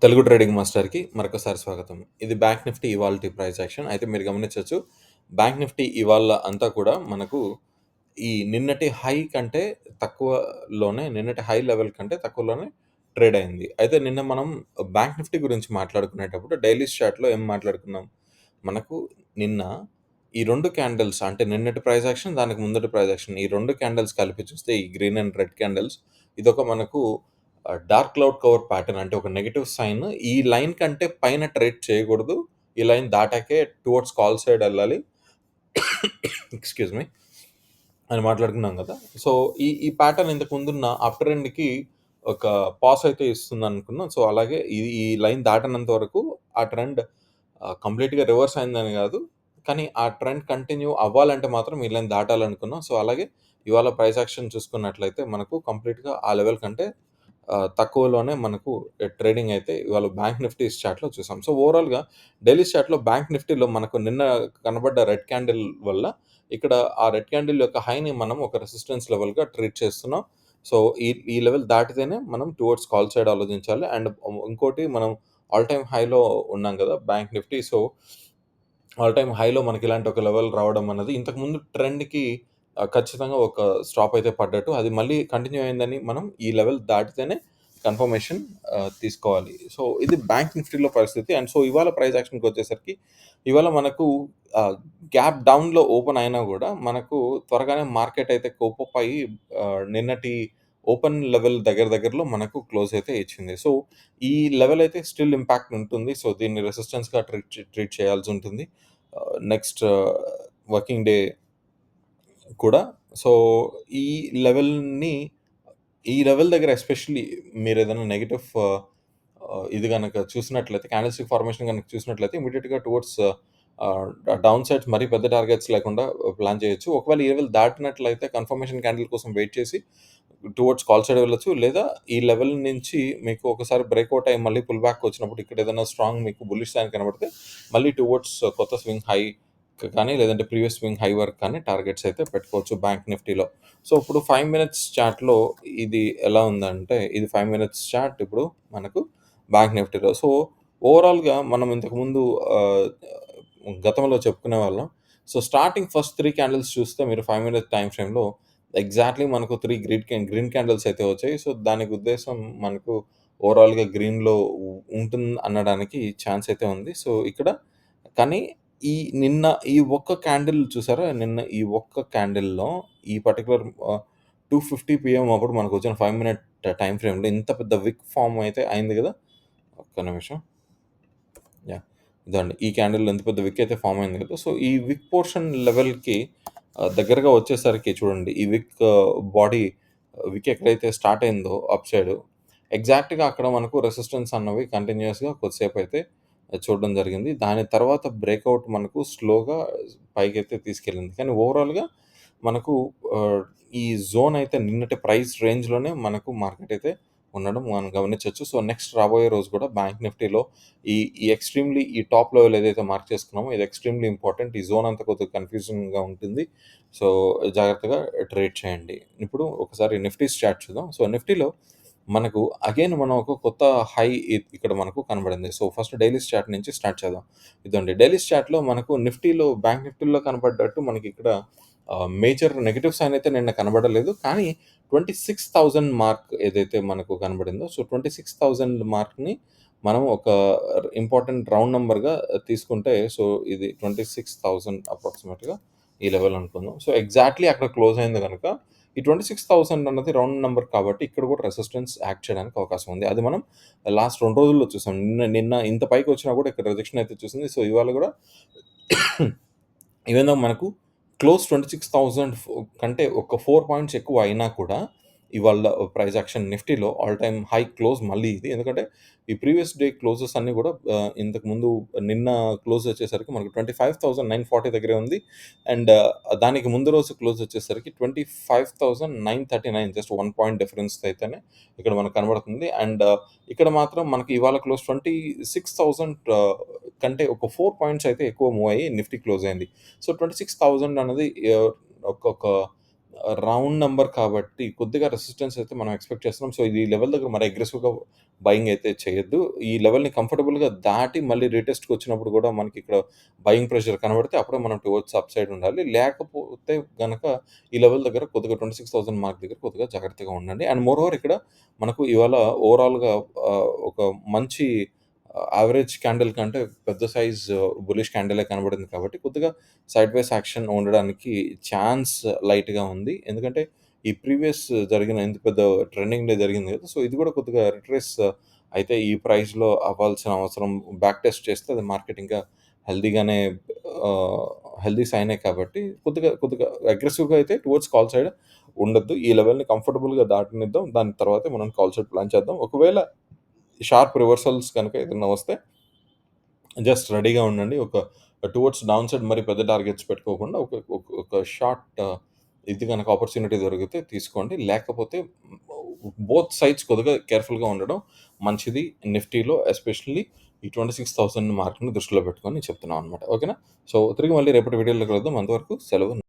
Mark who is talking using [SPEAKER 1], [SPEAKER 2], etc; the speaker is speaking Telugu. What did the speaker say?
[SPEAKER 1] తెలుగు ట్రేడింగ్ మాస్టర్‌కి మరొకసారి స్వాగతం. ఇది బ్యాంక్ నిఫ్టీ ఇవాల్టి ప్రైస్ యాక్షన్. అయితే మీరు గమనించొచ్చు. బ్యాంక్ నిఫ్టీ ఇవాళ అంతా కూడా మనకు ఈ నిన్నటి హై కంటే నిన్నటి హై లెవెల్ కంటే తక్కువలోనే ట్రేడ్ అయింది. అయితే నిన్న మనం బ్యాంక్ నిఫ్టీ గురించి మాట్లాడుకునేటప్పుడు డైలీ చార్ట్‌లో ఏం మాట్లాడుకున్నాం? మనకు నిన్న ఈ 2 క్యాండిల్స్ అంటే నిన్నటి ప్రైస్ యాక్షన్, దానికి ముందటి ప్రైస్ యాక్షన్ ఈ 2 క్యాండిల్స్ కలిపి చూస్తే ఈ గ్రీన్ అండ్ రెడ్ క్యాండిల్స్ ఇదొక మనకు డార్క్ క్లౌడ్ కవర్ ప్యాటర్న్ అంటే ఒక నెగెటివ్ సైన్. ఈ లైన్ కంటే పైన ట్రేడ్ చేయకూడదు. ఈ లైన్ దాటాకే టువర్డ్స్ కాల్ సైడ్ ఎళ్ళాలి. Excuse me. అని మాట్లాడుకున్నాం గదా! సో, ఈ ప్యాటర్న్ ఇంతకు ముందున్న అప్ ట్రెండ్‌కి ఒక పాస్ అయితే ఇస్తుందనుకున్నాం. సో, అలాగే ఈ లైన్ దాటనంత వరకు ఆ ట్రెండ్ కంప్లీట్‌గా రివర్స్ అయిందని గాదు. కానీ ఆ ట్రెండ్ కంటిన్యూ అవ్వాలంటే మాత్రం ఈ లైన్ దాటాలనుకున్నాం. సో, అలాగే ఇవాళ ప్రైస్ యాక్షన్ చూసుకున్నట్లయితే మనకు కంప్లీట్‌గా ఆ లెవెల్ కంటే తక్కువలోనే మనకు ట్రేడింగ్ అయితే ఇవాళ బ్యాంక్ నిఫ్టీ చార్ట్‌లో చూసాం. సో, ఓవరాల్‌గా డైలీ చార్ట్‌లో బ్యాంక్ నిఫ్టీలో మనకు నిన్న కనబడ్డ రెడ్ క్యాండిల్ వల్ల ఇక్కడ ఆ రెడ్ క్యాండిల్ యొక్క హైని మనం ఒక రెసిస్టెన్స్ లెవెల్‌గా ట్రీట్ చేస్తున్నాం. సో, ఈ లెవెల్ దాటితేనే మనం టువర్డ్స్ కాల్ సైడ్ ఆలోచించాలి. అండ్ ఇంకోటి మనం ఆల్ టైమ్ హైలో ఉన్నాం గదా! Bank Nifty. So, all time హైలో మనకి ఇలాంటి ఒక లెవెల్ రావడం అన్నది ఇంతకుముందు ట్రెండ్‌కి ఖచ్చితంగా ఒక స్టాప్ అయితే పడ్డట్టు. అది మళ్ళీ కంటిన్యూ అయిందని మనం ఈ లెవెల్ దాటితేనే కన్ఫర్మేషన్ తీసుకోవాలి. సో, ఇది బ్యాంక్ నిఫ్టీలో పరిస్థితి. అండ్ సో, ఇవాళ ప్రైస్ యాక్షన్‌కొచ్చేసరికి ఇవాళ మనకు గ్యాప్ డౌన్‌లో ఓపెన్ అయినా గూడా మనకు త్వరగానే మార్కెట్ అయితే కోపప్ అయ్యి నిన్నటి ఓపెన్ లెవెల్ దగ్గరలో మనకు క్లోజ్ అయితే ఇచ్చింది. సో, ఈ లెవెల్ అయితే స్టిల్ ఇంపాక్ట్ ఉంటుంది. సో, దీన్ని రెసిస్టెన్స్‌గా ట్రీట్ చేయాల్సుంటుంది. నెక్స్ట్ వర్కింగ్ డే కూడా. సో, ఈ లెవెల్‌ని ఈ లెవెల్ దగ్గర ఎస్పెషల్లీ మీరేదైనా నెగెటివ్ ఇది గనక చూసినట్లయితే క్యాండిల్‌స్టిక్ ఫార్మేషన్ గనక చూసినట్లయితే ఇమ్మీడియేట్‌గా టువర్డ్స్ డౌన్ సైడ్స్ మరీ పెద్ద టార్గెట్స్ లేకుండా ప్లాన్ చేయొచ్చు. ఒకవేళ ఈ లెవెల్ దాటినట్లయితే కన్ఫర్మేషన్ క్యాండిల్ కోసం వెయిట్ చేసి టువర్డ్స్ కాల్ సైడ్ వెళ్ళొచ్చు. లేదా ఈ లెవెల్ నుంచి మీకు ఒకసారి బ్రేక్‌ఔట్ అయ్యి మళ్ళీ పుల్ బ్యాక్ వచ్చినప్పుడు ఇక్కడ ఏదైనా స్ట్రాంగ్ మీకు బుల్లిష్ సైన్ కనబడితే మళ్ళీ టువర్డ్స్ కొత్త స్వింగ్ హై కానీ లేదంటే ప్రీవియస్ స్వింగ్ హై వరకు కానీ టార్గెట్స్ అయితే పెట్టుకోవచ్చు బ్యాంక్ నిఫ్టీలో. సో, ఇప్పుడు 5 మినిట్స్ చార్ట్‌లో ఇది ఎలా ఉందంటే, ఇది 5 మినిట్స్ చార్ట్ ఇప్పుడు మనకు బ్యాంక్ నిఫ్టీలో. సో, ఓవరాల్‌గా మనం ఇంతకుముందు ఆహ్, గతంలో చెప్పుకునేవాళ్ళం. సో, స్టార్టింగ్ ఫస్ట్ 3 క్యాండిల్స్ చూస్తే మీరు 5 మినిట్ టైమ్ ఫ్రేమ్‌లో ఎగ్జాక్ట్‌లీ మనకు 3 గ్రీన్ క్యాండిల్స్ అయితే వచ్చాయి. సో, దానికి ఉద్దేశ్యం మనకు ఓవరాల్‌గా గ్రీన్‌లో ఉంటుంది అనడానికి ఛాన్స్ అయితే ఉంది. సో, ఇక్కడ కానీ ఈ నిన్న ఈ ఒక్క క్యాండిల్ చూసారా? నిన్న ఈ ఒక్క క్యాండిల్‌లో ఈ పర్టిక్యులర్ 2:50 పీఎం అప్పుడు మనకొచ్చిన 5 మినిట్ టైమ్ ఫ్రేమ్‌లో ఇంత పెద్ద విక్ ఫార్మ్ అయితే అయింది గదా! ఒక్క నిమిషం. యాహ్! ఇదండి. ఈ క్యాండిల్‌లో ఇంత పెద్ద విక్ అయితే ఫార్మ్ అయింది కదా! సో, ఈ విక్ పోర్షన్ లెవెల్‌కి దగ్గరగా వచ్చేసరికి చూడండి. ఈ బాడీ విక్ ఎక్కడైతే స్టార్ట్ అయిందో అప్ సైడ్ ఎగ్జాక్ట్‌గా అక్కడ మనకు రెసిస్టెన్స్ అన్నవి కంటిన్యూయస్‌గా కొద్దిసేపయితే చూడడం జరిగింది. దాని తర్వాత బ్రేకౌట్ మనకు స్లోగా పైకైతే తీసుకెళ్ళింది. కానీ ఓవరాల్‌గా మనకు ఆహ్, ఈ జోన్ అయితే నిన్నటి ప్రైస్ రేంజ్‌లోనే మనకు మార్కెట్ అయితే ఉండడం మనం గమనించొచ్చు. సో, నెక్స్ట్ రాబోయే రోజు కూడా బ్యాంక్ నిఫ్టీలో ఈ ఈ టాప్ లెవెల్ ఏదైతే మార్క్ చేసుకున్నామో ఇది ఎక్స్‌ట్రీమ్‌లీ ఇంపార్టెంట్. ఈ జోన్ అంతా కొద్దిగా కన్‌ఫ్యూజింగ్‌గా ఉంటుంది. సో, జాగ్రత్తగా ట్రేడ్ చేయండి. ఇప్పుడు ఒకసారి నిఫ్టీ చార్ట్ చూద్దాం. సో, నిఫ్టీలో మనకు అగైన్ మనం ఒక కొత్త హై ఇక్కడ మనకు కనబడింది. సో, ఫస్ట్ డైలీస్ చార్ట్ నుంచి స్టార్ట్ చేద్దాం. ఇదండి డైలీస్ చార్ట్‌లో మనకు నిఫ్టీలో బ్యాంక్ నిఫ్టీలో కనపడ్డట్టు మనకిక్కడ మేజర్ నెగెటివ్ సైన్ అయితే నిన్న కనబడలేదు. కానీ 26,000 మార్క్ ఏదైతే మనకు కనబడిందో, సో, 26,000 మార్క్‌ని మనం ఒక ఇంపార్టెంట్ రౌండ్ నంబర్‌గా తీసుకుంటే, సో, ఇది 26,000 అప్రాక్సిమేట్‌గా ఈ లెవెల్ అనుకుందాం. సో, ఎగ్జాక్ట్‌లీ అక్కడ క్లోజ్ అయింది గనక, ఈ 26,000 అన్నది రౌండ్ నంబర్ కాబట్టి ఇక్కడ కూడా రెసిస్టెన్స్ యాక్ట్ చేయడానికి అవకాశం ఉంది. అది మనం లాస్ట్ 2 రోజుల్లో చూసాం. నిన్న నిన్న ఇంత పైకొచ్చినా కూడా ఇక్కడ రిజెక్షన్ అయితే చూసింది. సో, ఇవాళ కూడా ఈవెన్ థో మనకు క్లోజ్ 26,000 కంటే ఒక 4 పాయింట్స్ ఎక్కువ అయినా కూడా, ఇవాళ ప్రైస్ యాక్షన్ నిఫ్టీలో ఆల్ టైమ్ హై క్లోజ్ మళ్ళీ ఇది. ఎందుకంటే, ఈ ప్రీవియస్ డే క్లోజెస్ అన్నీ కూడా ఇంతకుముందు నిన్న క్లోజ్ వచ్చేసరికి మనకు 25,940 దగ్గరే ఉంది. అండ్ దానికి ముందు రోజు క్లోజ్ వచ్చేసరికి 25,939 జస్ట్ 1 పాయింట్ డిఫరెన్స్ అయితేనే ఇక్కడ మనకు కనబడుతుంది. అండ్ ఇక్కడ మాత్రం మనకి ఇవాళ క్లోజ్ 26,000 కంటే ఒక 4 పాయింట్స్ అయితే ఎక్కువ మూవ్ అయ్యి నిఫ్టీ క్లోజ్ అయింది. సో, 26,000 అన్నది ఒక్కొక్క రౌండ్ నంబర్ కాబట్టి కొద్దిగా రెసిస్టెన్స్ అయితే మనం ఎక్స్‌పెక్ట్ చేస్తున్నాం. సో, ఇది ఈ లెవెల్ దగ్గర మరి అగ్రెసివ్‌గా బయింగ్ అయితే చేయొద్దు. ఈ లెవెల్‌ని కంఫర్టబుల్‌గా దాటి మళ్ళీ రీటెస్ట్‌కొచ్చినప్పుడు గూడా మనకిక్కడ బయింగ్ ప్రెషర్ కనబడితే అప్పుడే మనం టువర్డ్స్ అప్ సైడ్ ఉండాలి. లేకపోతే గనక ఈ లెవెల్ దగ్గర కొద్దిగా 26,000 మార్క్ దగ్గర కొద్దిగా జాగ్రత్తగా ఉండండి. అండ్ మోర్ ఓవర్ ఇక్కడ మనకు ఇవాళ ఓవరాల్‌గా ఒక మంచి యావరేజ్ క్యాండిల్ కంటే పెద్ద సైజ్ బుల్లిష్ క్యాండిలే కనబడింది కాబట్టి కొద్దిగా సైడ్ వేస్ యాక్షన్ ఉండడానికి ఛాన్స్ లైట్‌గా ఉంది. ఎందుకంటే ఈ ప్రీవియస్ జరిగిన ఇంత పెద్ద ట్రెండింగ్‌లో జరిగింది కదా! సో, ఇది కూడా కొద్దిగా రిట్రేస్ అయితే ఈ ప్రైస్‌లో అవ్వాల్సిన అవసరం బ్యాక్ టెస్ట్ చేస్తే అది మార్కెట్ ఇంకా హెల్తీగానే ఆహ్, హెల్తీ సైనే కాబట్టి కొద్దిగా అగ్రెసివ్‌గా అయితే టువర్డ్స్ కాల్ సైడ్ ఉండొద్దు. ఈ లెవెల్‌ని కంఫర్టబుల్‌గా దాటనిద్దాం. దాని తర్వాతే మనం కాల్ సైడ్ ప్లాన్ చేద్దాం. ఒకవేళ షార్ప్ రివర్సల్స్ కనుక ఏదన్నా వస్తే జస్ట్ రెడీగా ఉండండి. ఒక టువర్డ్స్ డౌన్ సైడ్ మరి పెద్ద టార్గెట్స్ పెట్టుకోకుండా ఒక ఒక ఒక షార్ట్ ఇది గనక ఆపర్చునిటీ దొరికితే తీసుకోండి. లేకపోతే బోత్ సైడ్స్ కొద్దిగా కేర్‌ఫుల్‌గా ఉండడం మంచిది. నిఫ్టీలో ఎస్పెషల్లీ ఈ 26,000 మార్క్‌ని దృష్టిలో పెట్టుకొని చెప్తున్నామనమాట. ఓకేనా? సో, తిరిగి మళ్ళీ రేపటి వీడియోలో కలుద్దాం. అంతవరకు సెలవు.